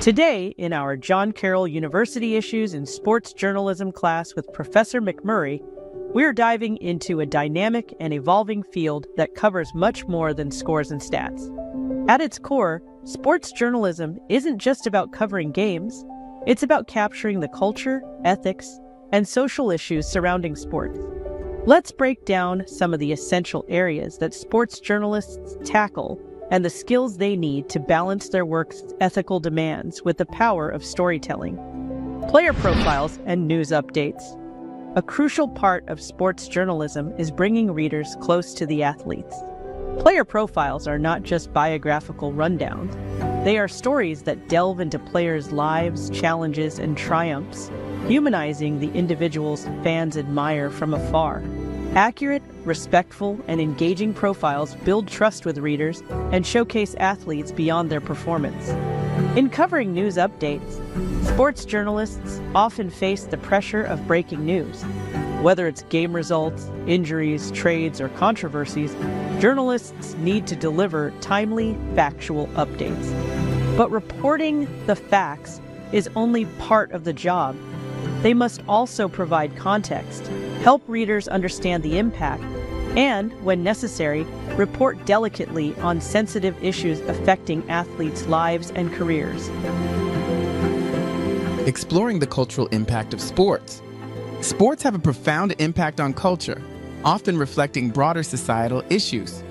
Today, in our John Carroll University Issues in Sports Journalism class with Professor McMurray, we're diving into a dynamic and evolving field that covers much more than scores and stats. At its core, sports journalism isn't just about covering games, it's about capturing the culture, ethics, and social issues surrounding sports. Let's break down some of the essential areas that sports journalists tackle and the skills they need to balance their work's ethical demands with the power of storytelling. Player profiles and news updates. A crucial part of sports journalism is bringing readers close to the athletes. Player profiles are not just biographical rundowns. They are stories that delve into players' lives, challenges, and triumphs, humanizing the individuals fans admire from afar. Accurate, respectful, and engaging profiles build trust with readers and showcase athletes beyond their performance. In covering news updates, sports journalists often face the pressure of breaking news. Whether it's game results, injuries, trades, or controversies, journalists need to deliver timely, factual updates. But reporting the facts is only part of the job. They must also provide context, help readers understand the impact, and, when necessary, report delicately on sensitive issues affecting athletes' lives and careers. Exploring the cultural impact of sports. Sports have a profound impact on culture, often reflecting broader societal issues.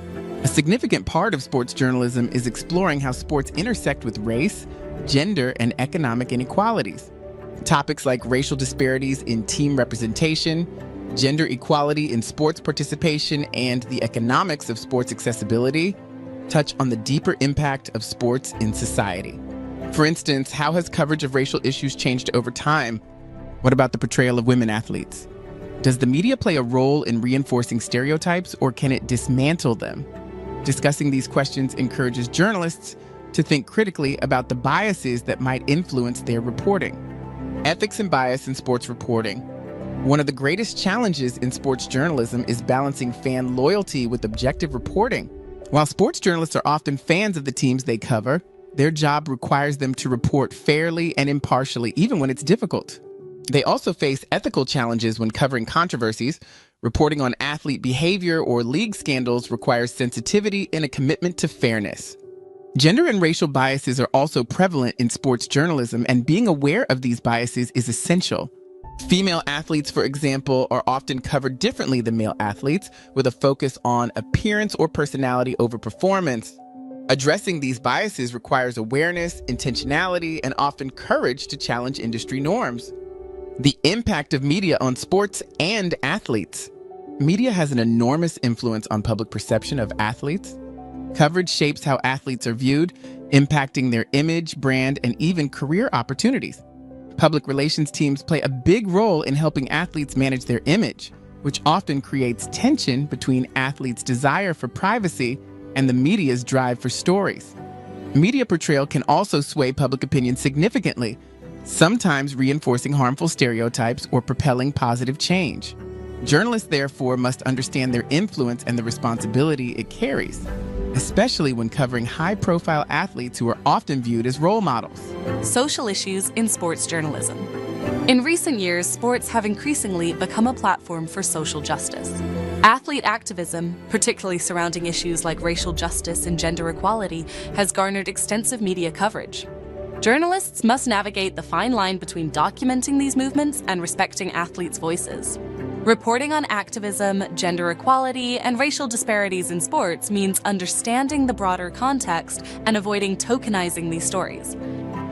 A significant part of sports journalism is exploring how sports intersect with race, gender, and economic inequalities. Topics like racial disparities in team representation, gender equality in sports participation, and the economics of sports accessibility touch on the deeper impact of sports in society. For instance, how has coverage of racial issues changed over time? What about the portrayal of women athletes? Does the media play a role in reinforcing stereotypes, or can it dismantle them? Discussing these questions encourages journalists to think critically about the biases that might influence their reporting. Ethics and bias in sports reporting. One of the greatest challenges in sports journalism is balancing fan loyalty with objective reporting. While sports journalists are often fans of the teams they cover, their job requires them to report fairly and impartially, even when it's difficult. They also face ethical challenges when covering controversies. Reporting on athlete behavior or league scandals requires sensitivity and a commitment to fairness. Gender and racial biases are also prevalent in sports journalism, and being aware of these biases is essential. Female athletes, for example, are often covered differently than male athletes, with a focus on appearance or personality over performance. Addressing these biases requires awareness, intentionality, and often courage to challenge industry norms. The impact of media on sports and athletes. Media has an enormous influence on public perception of athletes. Coverage shapes how athletes are viewed, impacting their image, brand, and even career opportunities. Public relations teams play a big role in helping athletes manage their image, which often creates tension between athletes' desire for privacy and the media's drive for stories. Media portrayal can also sway public opinion significantly, sometimes reinforcing harmful stereotypes or propelling positive change. Journalists, therefore, must understand their influence and the responsibility it carries, especially when covering high-profile athletes who are often viewed as role models. Social issues in sports journalism. In recent years, sports have increasingly become a platform for social justice. Athlete activism, particularly surrounding issues like racial justice and gender equality, has garnered extensive media coverage. Journalists must navigate the fine line between documenting these movements and respecting athletes' voices. Reporting on activism, gender equality, and racial disparities in sports means understanding the broader context and avoiding tokenizing these stories.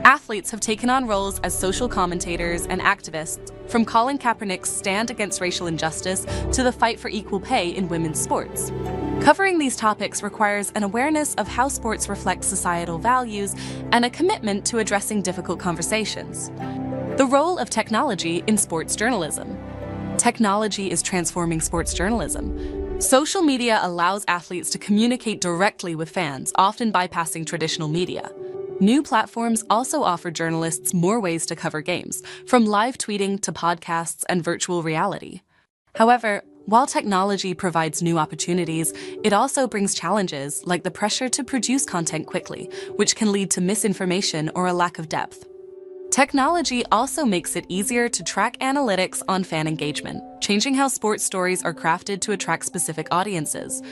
Athletes have taken on roles as social commentators and activists, from Colin Kaepernick's stand against racial injustice to the fight for equal pay in women's sports. Covering these topics requires an awareness of how sports reflect societal values and a commitment to addressing difficult conversations. The role of technology in sports journalism. Technology is transforming sports journalism. Social media allows athletes to communicate directly with fans, often bypassing traditional media. New platforms also offer journalists more ways to cover games, from live tweeting to podcasts and virtual reality. However, while technology provides new opportunities, it also brings challenges like the pressure to produce content quickly, which can lead to misinformation or a lack of depth. Technology also makes it easier to track analytics on fan engagement, changing how sports stories are crafted to attract specific audiences.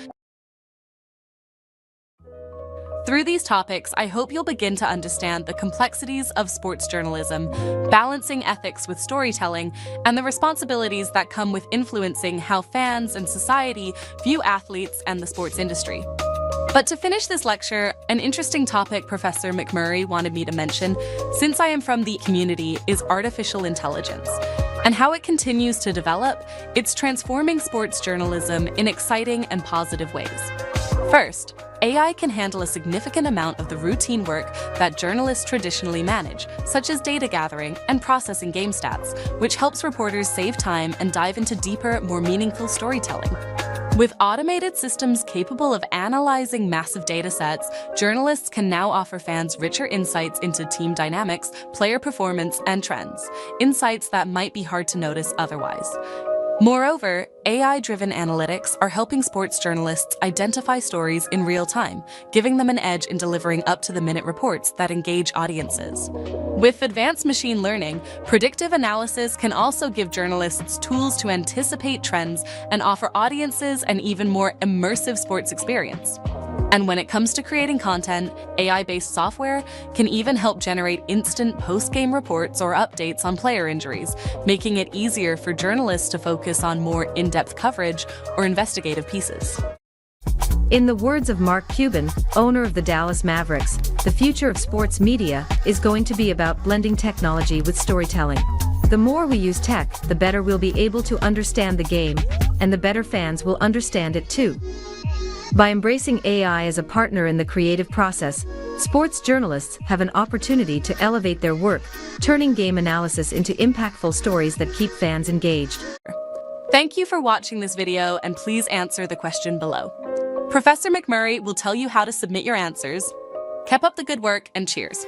Through these topics, I hope you'll begin to understand the complexities of sports journalism, balancing ethics with storytelling, and the responsibilities that come with influencing how fans and society view athletes and the sports industry. But to finish this lecture, an interesting topic Professor McMurray wanted me to mention, since I am from the community, is artificial intelligence. And how it continues to develop, it's transforming sports journalism in exciting and positive ways. First, AI can handle a significant amount of the routine work that journalists traditionally manage, such as data gathering and processing game stats, which helps reporters save time and dive into deeper, more meaningful storytelling. With automated systems capable of analyzing massive data sets, journalists can now offer fans richer insights into team dynamics, player performance, and trends, insights that might be hard to notice otherwise. Moreover, AI-driven analytics are helping sports journalists identify stories in real time, giving them an edge in delivering up-to-the-minute reports that engage audiences. With advanced machine learning, predictive analysis can also give journalists tools to anticipate trends and offer audiences an even more immersive sports experience. And when it comes to creating content, AI-based software can even help generate instant post-game reports or updates on player injuries, making it easier for journalists to focus on more in-depth coverage or investigative pieces. In the words of Mark Cuban, owner of the Dallas Mavericks, the future of sports media is going to be about blending technology with storytelling. The more we use tech, the better we'll be able to understand the game, and the better fans will understand it too. By embracing AI as a partner in the creative process, sports journalists have an opportunity to elevate their work, turning game analysis into impactful stories that keep fans engaged. Thank you for watching this video, and please answer the question below. Professor McMurray will tell you how to submit your answers. Keep up the good work, and cheers.